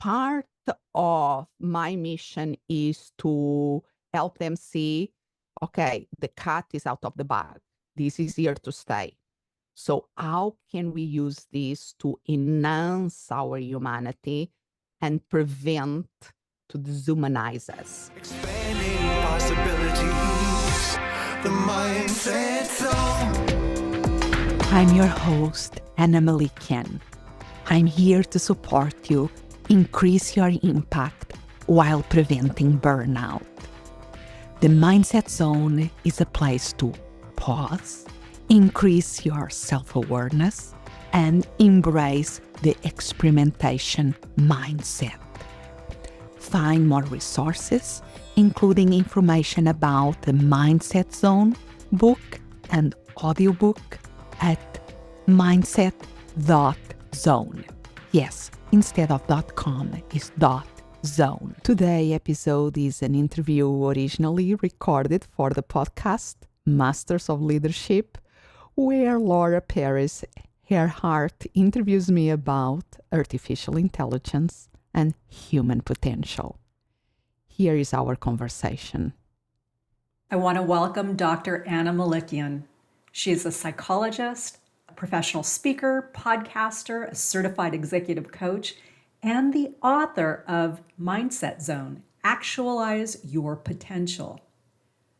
part of my mission is to help them see, okay, the cat is out of the bag. This is here to stay. So how can we use this to enhance our humanity and prevent to dehumanize us? Expanding possibilities, the mindset zone. I'm your host, Anna Melikian. I'm here to support you, increase your impact while preventing burnout. The Mindset Zone is a place to pause, increase your self-awareness, and embrace the experimentation mindset. Find more resources, including information about the Mindset Zone book and audiobook at mindset.zone. Yes, instead of .com is .zone. Today's episode is an interview originally recorded for the podcast Masters of Leadership, where Laura Perez Ehrheart interviews me about artificial intelligence and human potential. Here is our conversation. I want to welcome Dr. Anna Melikian. She is a psychologist, a professional speaker, podcaster, a certified executive coach, and the author of Mindset Zone, Actualize Your Potential.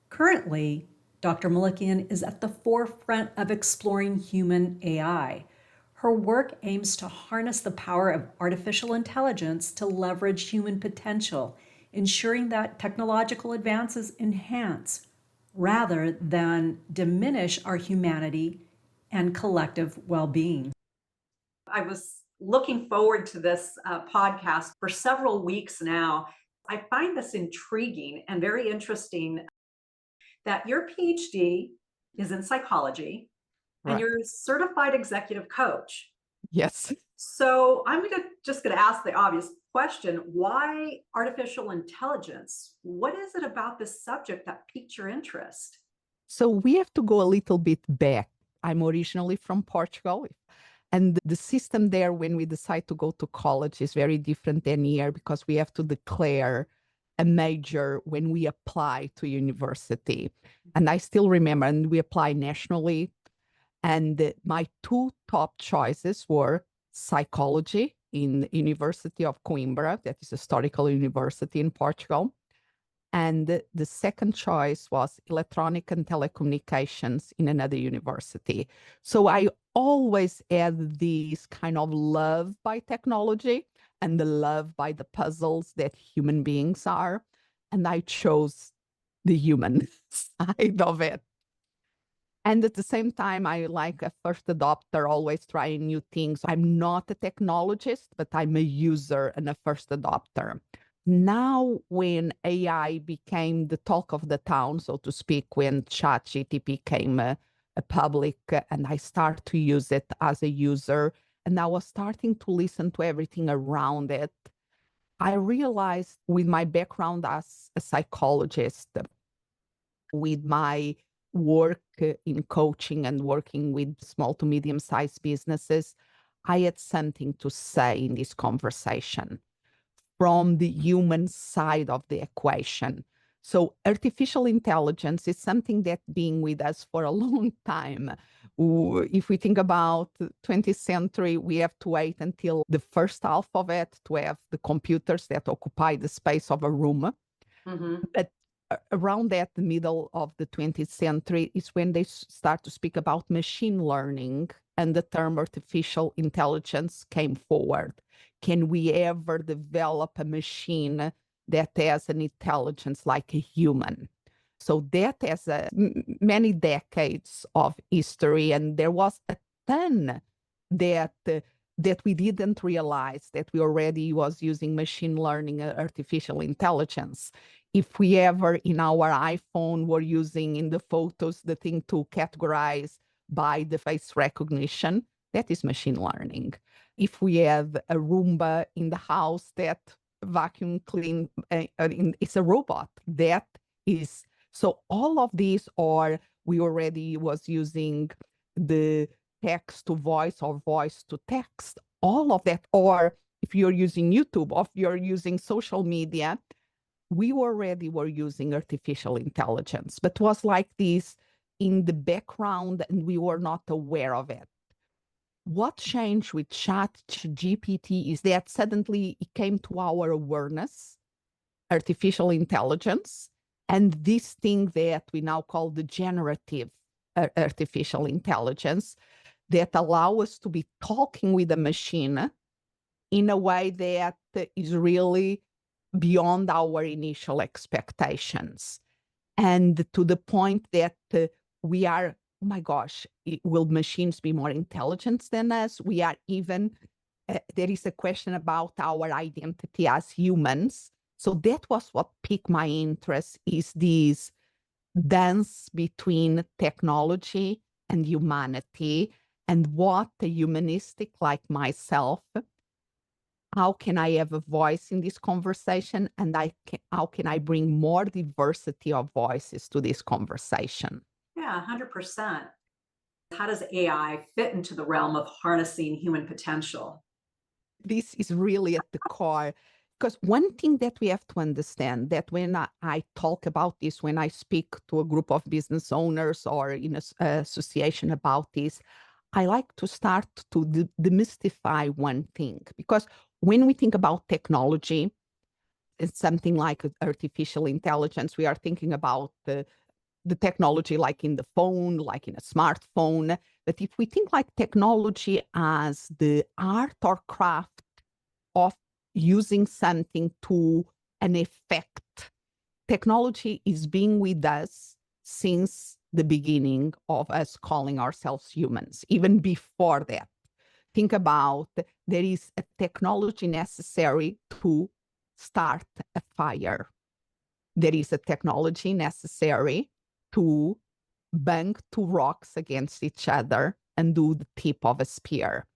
Currently, Dr. Melikian is at the forefront of exploring human AI. Her work aims to harness the power of artificial intelligence to leverage human potential, ensuring that technological advances enhance rather than diminish our humanity and collective well-being. I was looking forward to this podcast for several weeks now. I find this intriguing and very interesting that your PhD is in psychology and Right. you're a certified executive coach. Yes. So I'm just going to ask the obvious question, why artificial intelligence? What is it about this subject that piqued your interest? So we have to go a little bit back. I'm originally from Portugal, and the system there when we decide to go to college is very different than here because we have to declare a major when we apply to university. And I still remember, and we apply nationally. And my two top choices were psychology in University of Coimbra, that is a historical university in Portugal. And the second choice was electronic and telecommunications in another university. So I always had this kind of love by technology and the love by the puzzles that human beings are. And I chose the human side of it. And at the same time, I like a first adopter, always trying new things. I'm not a technologist, but I'm a user and a first adopter. Now, when AI became the talk of the town, so to speak, when ChatGPT became a public and I started to use it as a user, and I was starting to listen to everything around it, I realized with my background as a psychologist, with my work in coaching and working with small to medium-sized businesses, I had something to say in this conversation from the human side of the equation. So artificial intelligence is something that's been with us for a long time. If we think about the 20th century, we have to wait until the first half of it to have the computers that occupy the space of a room. Mm-hmm. But around that, the middle of the 20th century is when they start to speak about machine learning and the term artificial intelligence came forward. Can we ever develop a machine that has an intelligence like a human? So that has many decades of history, and there was a ton that we didn't realize that we already was using machine learning, artificial intelligence. If we ever in our iPhone were using in the photos the thing to categorize by the face recognition, that is machine learning. If we have a Roomba in the house that vacuum clean, it's a robot. That is, so all of these, or we already was using the text to voice or voice to text, all of that, or if you're using YouTube, or if you're using social media, we already were using artificial intelligence, but was like this in the background and we were not aware of it. What changed with ChatGPT is that suddenly it came to our awareness, artificial intelligence, and this thing that we now call the generative artificial intelligence that allow us to be talking with a machine in a way that is really beyond our initial expectations. And to the point that we are, oh my gosh, will machines be more intelligent than us? We are even, there is a question about our identity as humans. So that was what piqued my interest, is this dance between technology and humanity, and what a humanistic like myself, how can I have a voice in this conversation, and how can I bring more diversity of voices to this conversation? Yeah, 100%. How does AI fit into the realm of harnessing human potential? This is really at the core, because one thing that we have to understand, that when I talk about this, when I speak to a group of business owners or in an association about this, I like to start to demystify one thing, because when we think about technology, it's something like artificial intelligence, we are thinking about the technology like in the phone, like in a smartphone. But if we think like technology as the art or craft of using something to an effect, technology is being with us since the beginning of us calling ourselves humans, even before that. Think about, there is a technology necessary to start a fire. There is a technology necessary to bang two rocks against each other and do the tip of a spear.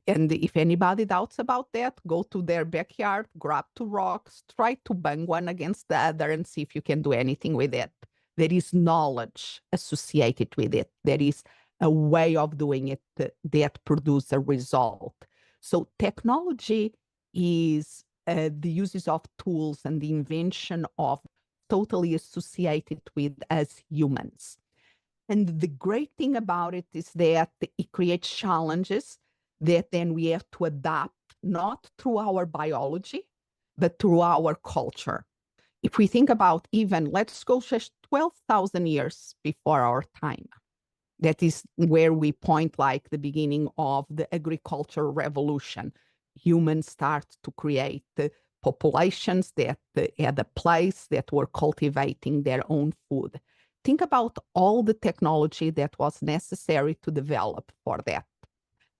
And if anybody doubts about that, go to their backyard, grab two rocks, try to bang one against the other and see if you can do anything with it. There is knowledge associated with it. There is a way of doing it that produces a result. So technology is the uses of tools and the invention of totally associated with as humans. And the great thing about it is that it creates challenges that then we have to adapt, not through our biology, but through our culture. If we think about, even, let's go just 12,000 years before our time. That is where we point like the beginning of the agricultural revolution. Humans start to create populations that had a place, that were cultivating their own food. Think about all the technology that was necessary to develop for that.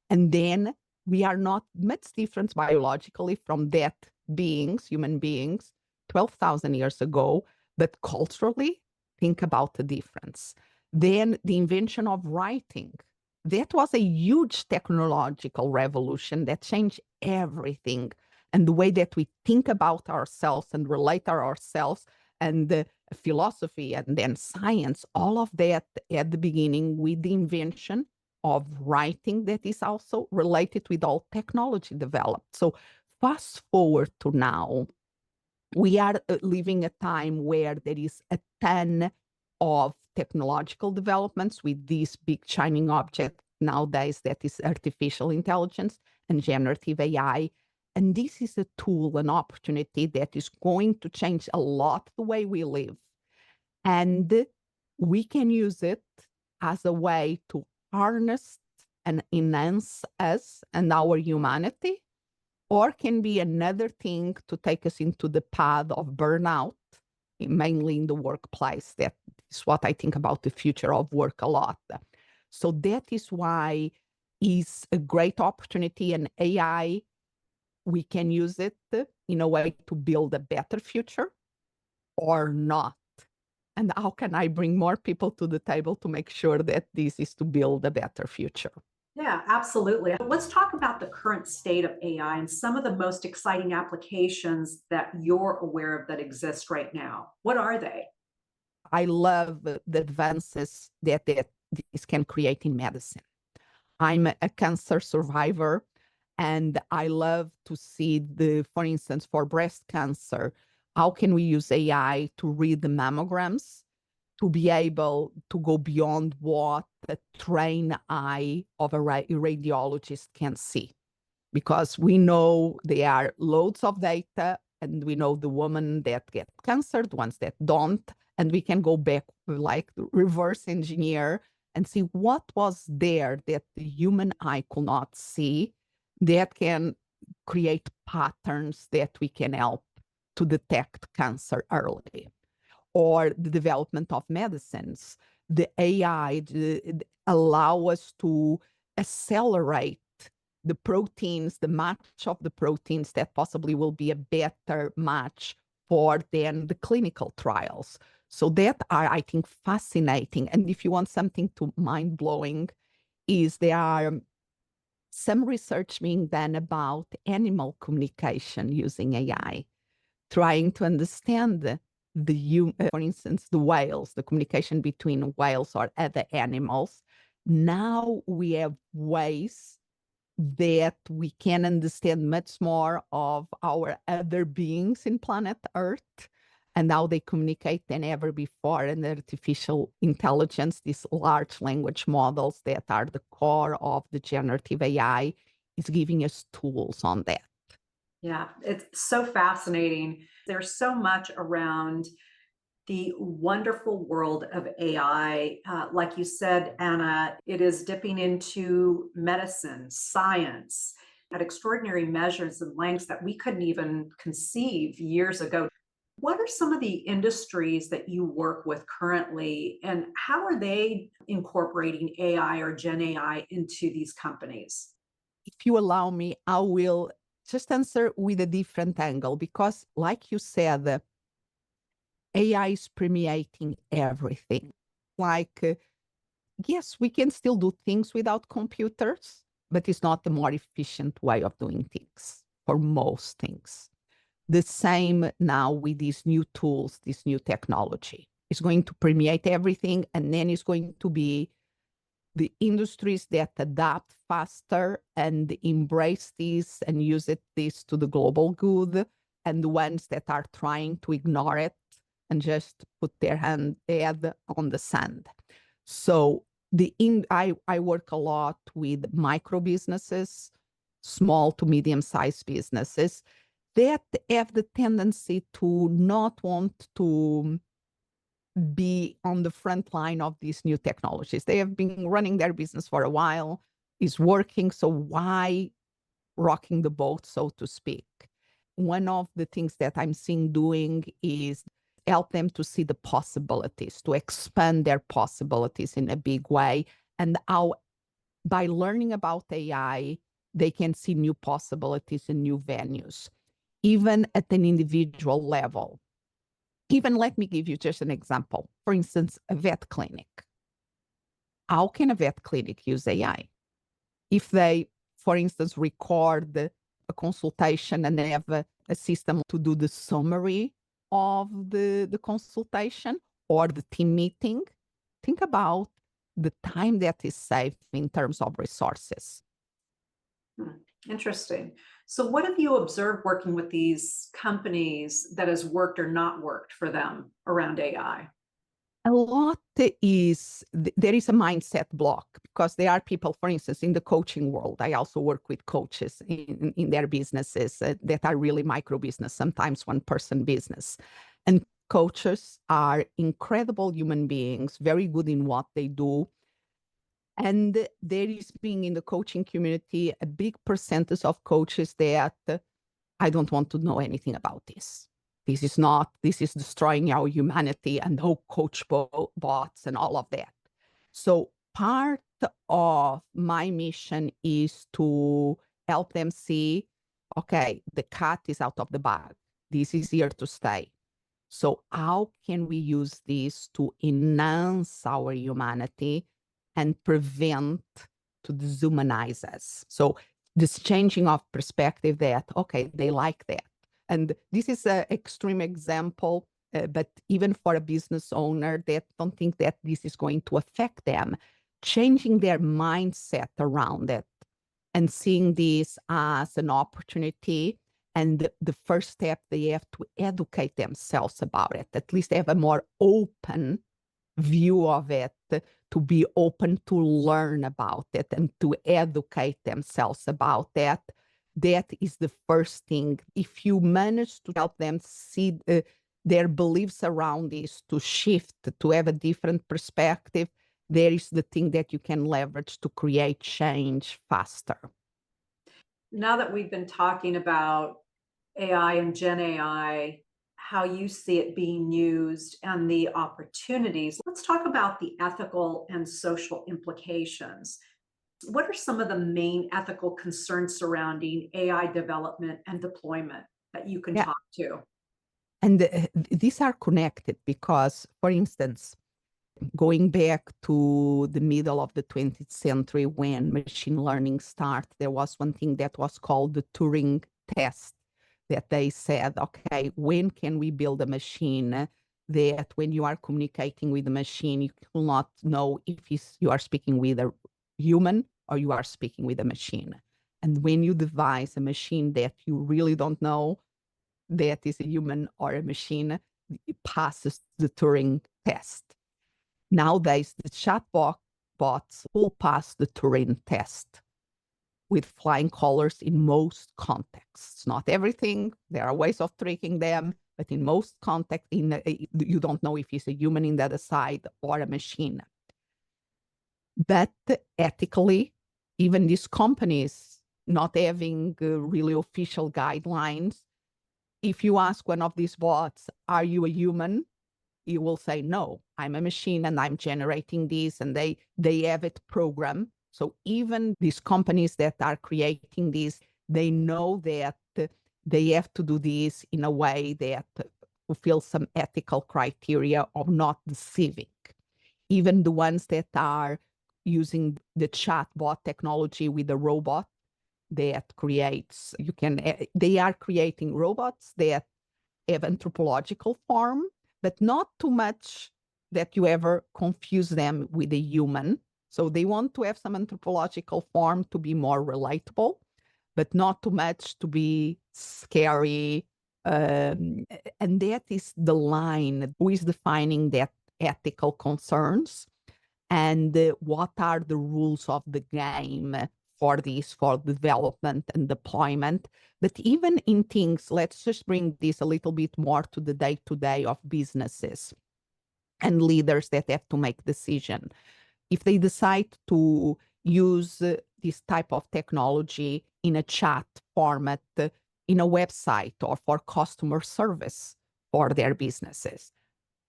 And then we are not much different biologically from that beings, human beings, 12,000 years ago, but culturally, think about the difference. Then the invention of writing. That was a huge technological revolution that changed everything. And the way that we think about ourselves and relate to ourselves, and philosophy and then science, all of that at the beginning with the invention of writing that is also related with all technology developed. So fast forward to now, we are living a time where there is a ton of technological developments with this big shining object nowadays that is artificial intelligence and generative AI. And this is a tool, an opportunity that is going to change a lot the way we live. And we can use it as a way to harness and enhance us and our humanity, or can be another thing to take us into the path of burnout, mainly in the workplace. That is what I think about the future of work a lot. So that is why it's a great opportunity, and AI, we can use it in a way to build a better future or not. And how can I bring more people to the table to make sure that this is to build a better future? Yeah, absolutely. Let's talk about the current state of AI and some of the most exciting applications that you're aware of that exist right now. What are they? I love the advances that this can create in medicine. I'm a cancer survivor, And I love to see for instance, for breast cancer, how can we use AI to read the mammograms to be able to go beyond what the trained eye of a radiologist can see? Because we know there are loads of data, and we know the women that get cancer, the ones that don't, and we can go back, like reverse engineer, and see what was there that the human eye could not see that can create patterns that we can help to detect cancer early. Or the development of medicines. The AI allow us to accelerate the proteins, the match of the proteins that possibly will be a better match for then the clinical trials. So that are, I think, fascinating. And if you want something to mind-blowing, is there are some research being done about animal communication using AI, trying to understand for instance, the whales, the communication between whales or other animals. Now we have ways that we can understand much more of our other beings in planet Earth and how they communicate than ever before. And artificial intelligence, these large language models that are the core of the generative AI, is giving us tools on that. Yeah, it's so fascinating. There's so much around the wonderful world of AI. Like you said, Anna, it is dipping into medicine, science, at extraordinary measures and lengths that we couldn't even conceive years ago. What are some of the industries that you work with currently, and how are they incorporating AI or Gen AI into these companies? If you allow me, I will just answer with a different angle because, like you said, AI is permeating everything. Like, yes, we can still do things without computers, but it's not the more efficient way of doing things for most things. The same now with these new tools, this new technology. It's going to permeate everything, and then it's going to be the industries that adapt faster and embrace this and use this to the global good, and the ones that are trying to ignore it and just put their head on the sand. So I work a lot with micro businesses, small to medium-sized businesses that have the tendency to not want to be on the front line of these new technologies. They have been running their business for a while, is working, so why rocking the boat, so to speak? One of the things that I'm seeing doing is help them to see the possibilities, to expand their possibilities in a big way, and how by learning about AI, they can see new possibilities and new venues, even at an individual level. Even let me give you just an example. For instance, a vet clinic. How can a vet clinic use AI? If they, for instance, record a consultation and they have a system to do the summary of the consultation or the team meeting, think about the time that is saved in terms of resources. Interesting. So, what have you observed working with these companies that has worked or not worked for them around AI? A lot is, there is a mindset block because there are people, for instance, in the coaching world. I also work with coaches in their businesses that are really micro business, sometimes one person business. And coaches are incredible human beings, very good in what they do. And there is being in the coaching community a big percentage of coaches that I don't want to know anything about this. This is destroying our humanity and whole coach bots and all of that. So part of my mission is to help them see, okay, the cat is out of the bag. This is here to stay. So how can we use this to enhance our humanity and prevent to dehumanize us? So this changing of perspective that, okay, they like that. And this is an extreme example, but even for a business owner that don't think that this is going to affect them, changing their mindset around it and seeing this as an opportunity. And the first step, they have to educate themselves about it, at least have a more open view of it, to be open to learn about it and to educate themselves about that. That is the first thing. If you manage to help them see their beliefs around this, to shift, to have a different perspective, there is the thing that you can leverage to create change faster. Now that we've been talking about AI and Gen AI, how you see it being used and the opportunities, let's talk about the ethical and social implications. What are some of the main ethical concerns surrounding AI development and deployment that you can Yeah. talk to? And these are connected because, for instance, going back to the middle of the 20th century when machine learning started, there was one thing that was called the Turing test, that they said, okay, when can we build a machine that when you are communicating with the machine, you will not know if you are speaking with a human or you are speaking with a machine. And when you devise a machine that you really don't know that is a human or a machine, it passes the Turing test. Nowadays, the chatbot bots will pass the Turing test with flying colors in most contexts. Not everything. There are ways of tricking them, but in most contexts, you don't know if it's a human in the other side or a machine. But ethically, even these companies not having really official guidelines, if you ask one of these bots, are you a human? You will say, no, I'm a machine and I'm generating this, and they have it programmed. So even these companies that are creating this, they know that they have to do this in a way that fulfills some ethical criteria of not deceiving. Even the ones that are using the chatbot technology with a robot that creates, they are creating robots that have anthropological form, but not too much that you ever confuse them with a human. So they want to have some anthropological form to be more relatable, but not too much to be scary. And that is the line. Who is defining that ethical concerns? And what are the rules of the game for this, for development and deployment? But even in things, let's just bring this a little bit more to the day-to-day of businesses and leaders that have to make decision. If they decide to use this type of technology in a chat format, in a website, or for customer service for their businesses,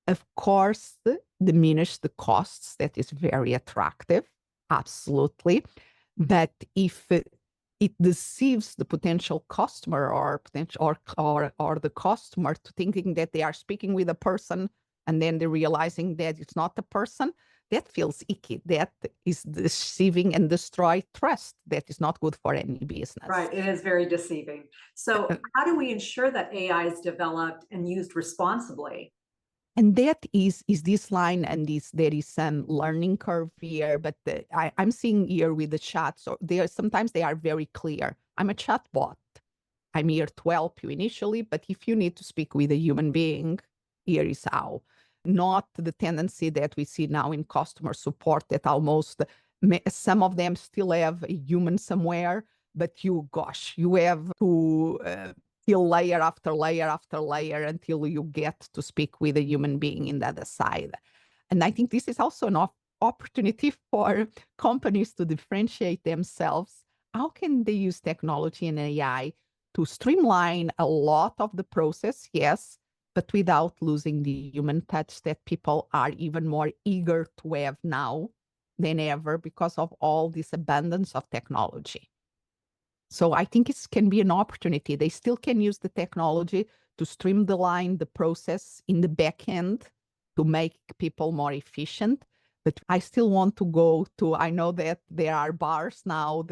of course, diminish the costs. That is very attractive, absolutely. But if it deceives the potential customer or the customer to thinking that they are speaking with a person, and then they're realizing that it's not a person, that feels icky. That is deceiving and destroy trust. That is not good for any business. Right, it is very deceiving. So how do we ensure that AI is developed and used responsibly? And that is this line, and there is some learning curve here, but I'm seeing here with the chats, so sometimes they are very clear. I'm a chat bot. I'm here to help you initially, but if you need to speak with a human being, here is how. Not the tendency that we see now in customer support that almost some of them still have a human somewhere, but you have to peel layer after layer after layer until you get to speak with a human being in the other side. And I think this is also an opportunity for companies to differentiate themselves. How can they use technology and AI to streamline a lot of the process? Yes, but without losing the human touch that people are even more eager to have now than ever because of all this abundance of technology. So I think it can be an opportunity. They still can use the technology to streamline the process in the back end to make people more efficient. But I still want to go to, I know that there are bars now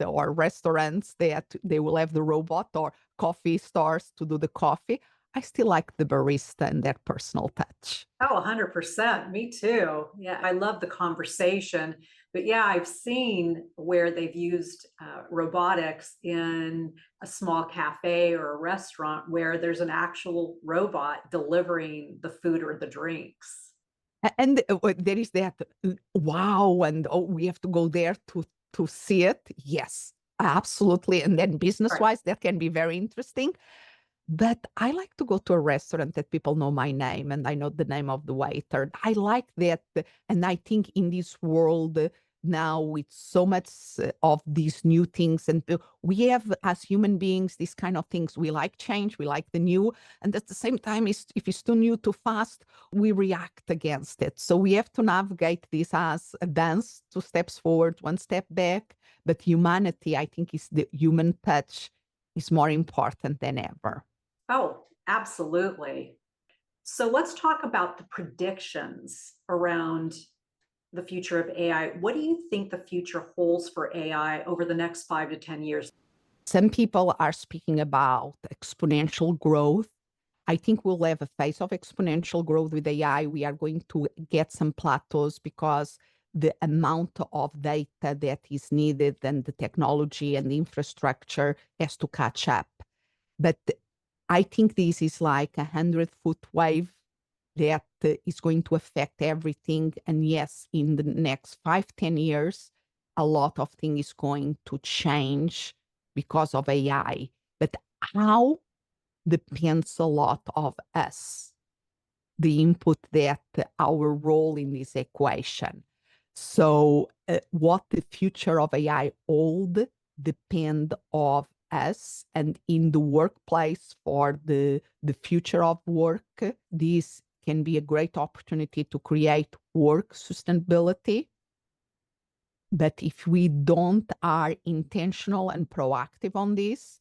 or restaurants that they will have the robot, or coffee stores to do the coffee. I still like the barista and that personal touch. Oh, 100%. Me too. Yeah, I love the conversation. But yeah, I've seen where they've used robotics in a small cafe or a restaurant where there's an actual robot delivering the food or the drinks. And there is that wow, and oh, we have to go there to see it. Yes, absolutely. And then business Right. wise, that can be very interesting. But I like to go to a restaurant that people know my name and I know the name of the waiter. I like that. And I think in this world now with so much of these new things, and we have as human beings, these kind of things, we like change, we like the new. And at the same time, if it's too new, too fast, we react against it. So we have to navigate this as a dance, 2 steps forward, 1 step back. But humanity, I think, is the human touch is more important than ever. Oh, absolutely. So let's talk about the predictions around the future of AI. What do you think the future holds for AI over the next 5 to 10 years? Some people are speaking about exponential growth. I think we'll have a phase of exponential growth with AI. We are going to get some plateaus because the amount of data that is needed and the technology and the infrastructure has to catch up. But I think this is like 100-foot wave that is going to affect everything. And yes, in the next 5, 10 years, a lot of things is going to change because of AI. But how depends a lot of us, the input that our role in this equation. So what the future of AI hold depend of us, and in the workplace for the future of work, this can be a great opportunity to create work sustainability. But if we don't are intentional and proactive on this,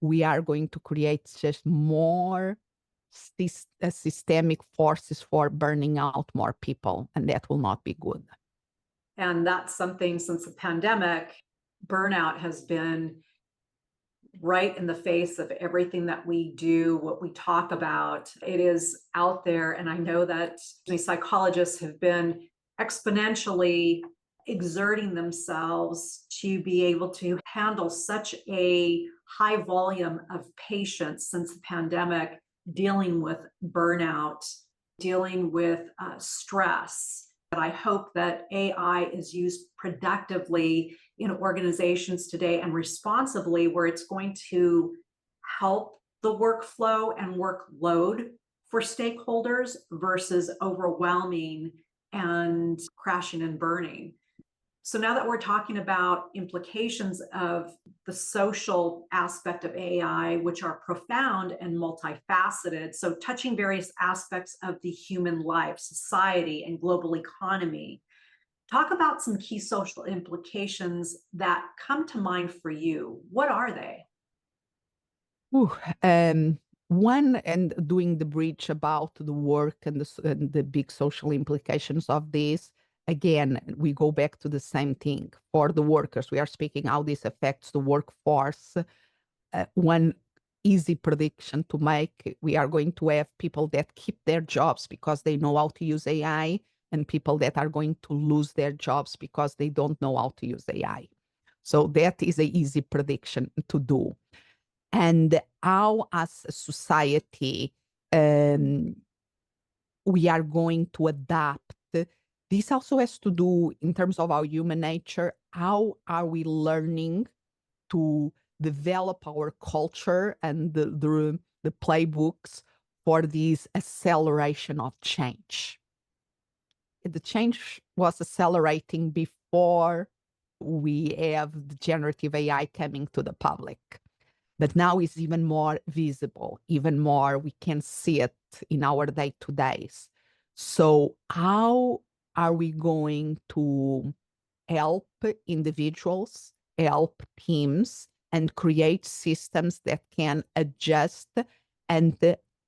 we are going to create just more systemic forces for burning out more people, and that will not be good. And that's something since the pandemic, burnout has been right in the face of everything that we do, what we talk about. It is out there. And I know that the psychologists have been exponentially exerting themselves to be able to handle such a high volume of patients since the pandemic, dealing with burnout, dealing with stress. But I hope that AI is used productively in organizations today and responsibly, where it's going to help the workflow and workload for stakeholders versus overwhelming and crashing and burning. So now that we're talking about implications of the social aspect of AI, which are profound and multifaceted, so touching various aspects of the human life, society, and global economy, talk about some key social implications that come to mind for you. What are they? Ooh, one, and doing the bridge about the work and the big social implications of this. Again, we go back to the same thing for the workers. We are speaking how this affects the workforce. One easy prediction to make: we are going to have people that keep their jobs because they know how to use AI, and people that are going to lose their jobs because they don't know how to use AI. So that is an easy prediction to do. And how, as a society, um, we are going to adapt. This also has to do in terms of our human nature. How are we learning to develop our culture and the playbooks for this acceleration of change? The change was accelerating before we have the generative AI coming to the public. But now it's even more visible, even more, we can see it in our day-to-days. So how are we going to help individuals, help teams, and create systems that can adjust and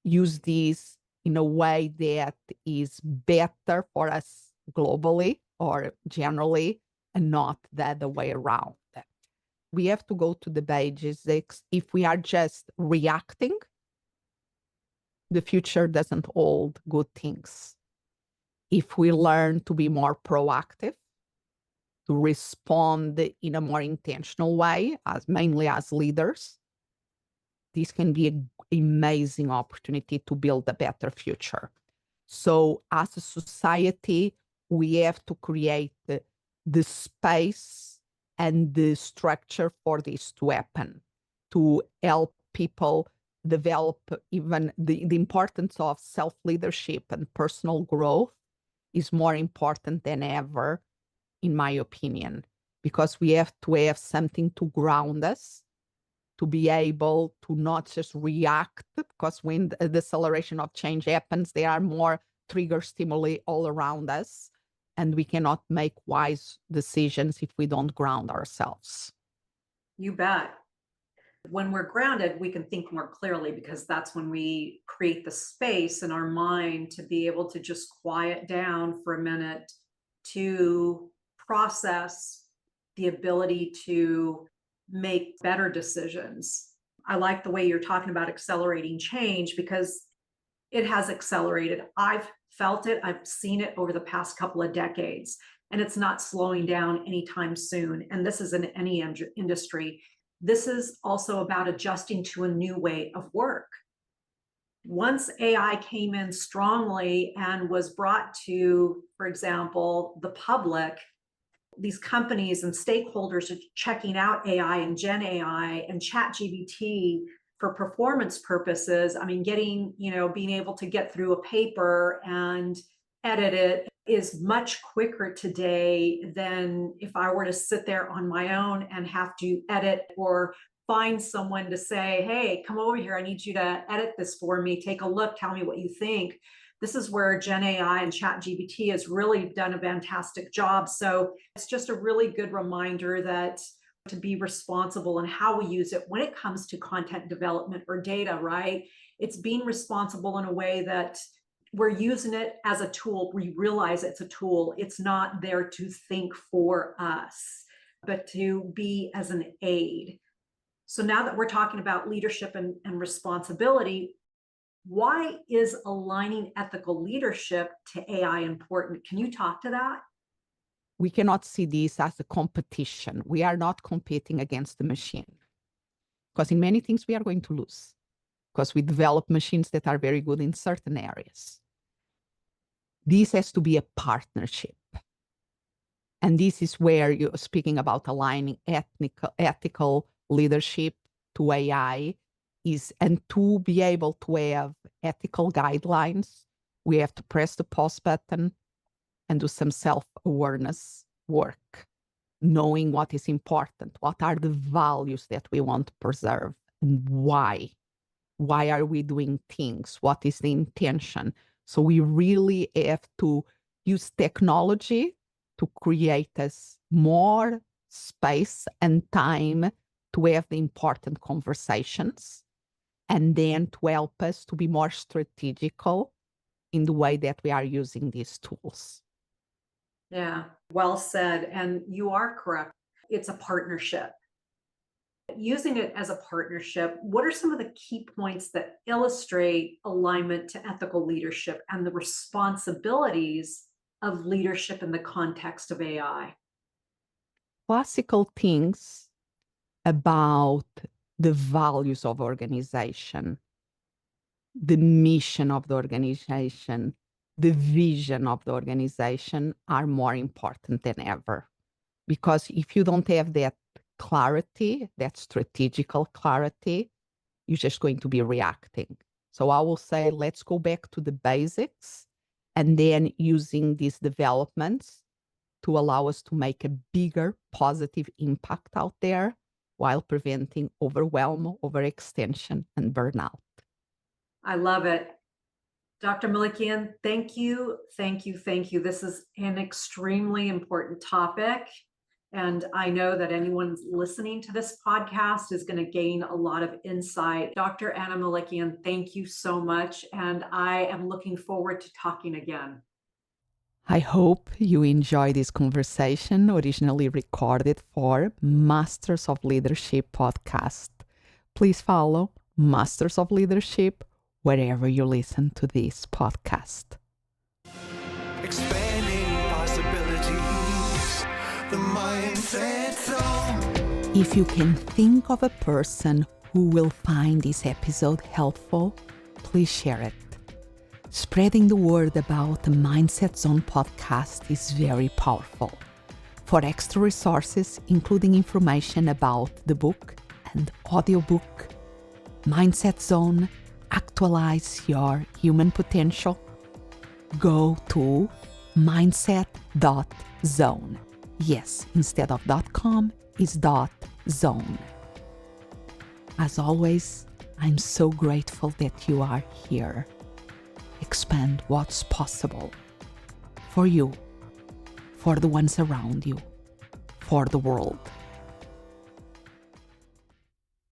use these in a way that is better for us globally or generally, and not the other way around? We have to go to the basics. If we are just reacting, the future doesn't hold good things. If we learn to be more proactive, to respond in a more intentional way, mainly as leaders, this can be an amazing opportunity to build a better future. So as a society, we have to create the space and the structure for this to happen, to help people develop even the importance of self-leadership and personal growth is more important than ever, in my opinion, because we have to have something to ground us, to be able to not just react, because when the acceleration of change happens, there are more trigger stimuli all around us, and we cannot make wise decisions if we don't ground ourselves. You bet. When we're grounded, we can think more clearly because that's when we create the space in our mind to be able to just quiet down for a minute, to process the ability to make better decisions. I like the way you're talking about accelerating change because it has accelerated. I've felt it, I've seen it over the past couple of decades, and it's not slowing down anytime soon. And this is in any industry. This is also about adjusting to a new way of work. Once AI came in strongly and was brought to, for example, the public, these companies and stakeholders are checking out AI and Gen AI and ChatGPT for performance purposes. I mean, being able to get through a paper and edit it is much quicker today than if I were to sit there on my own and have to edit or find someone to say, hey, come over here. I need you to edit this for me. Take a look. Tell me what you think. This is where Gen AI and ChatGPT has really done a fantastic job. So it's just a really good reminder that to be responsible in how we use it when it comes to content development or data, right? It's being responsible in a way that we're using it as a tool. We realize it's a tool. It's not there to think for us, but to be as an aid. So now that we're talking about leadership and responsibility, why is aligning ethical leadership to AI important? Can you talk to that? We cannot see this as a competition. We are not competing against the machine, because in many things we are going to lose, because we develop machines that are very good in certain areas. This has to be a partnership. And this is where you're speaking about aligning ethical leadership to AI is, and to be able to have ethical guidelines, we have to press the pause button and do some self-awareness work, knowing what is important, what are the values that we want to preserve, and why. Why are we doing things? What is the intention? So we really have to use technology to create us more space and time to have the important conversations, and then to help us to be more strategical in the way that we are using these tools. Yeah, well said. And you are correct. It's a partnership. Using it as a partnership, what are some of the key points that illustrate alignment to ethical leadership and the responsibilities of leadership in the context of AI? Classical things about the values of organization, the mission of the organization, the vision of the organization are more important than ever. Because if you don't have that clarity, that strategical clarity, you're just going to be reacting. So I will say, let's go back to the basics, and then using these developments to allow us to make a bigger positive impact out there while preventing overwhelm, overextension, and burnout. I love it. Dr. Melikian, thank you, thank you, thank you. This is an extremely important topic. And I know that anyone listening to this podcast is going to gain a lot of insight. Dr. Anna Melikian, thank you so much. And I am looking forward to talking again. I hope you enjoy this conversation, originally recorded for Masters of Leadership podcast. Please follow Masters of Leadership wherever you listen to this podcast. Expanding possibilities, the mindset zone. If you can think of a person who will find this episode helpful, please share it. Spreading the word about the Mindset Zone podcast is very powerful. For extra resources, including information about the book and audiobook, Mindset Zone, Actualize Your Human Potential, go to mindset.zone. Yes, instead of .com is .zone. As always, I'm so grateful that you are here. Expand what's possible for you, for the ones around you, for the world.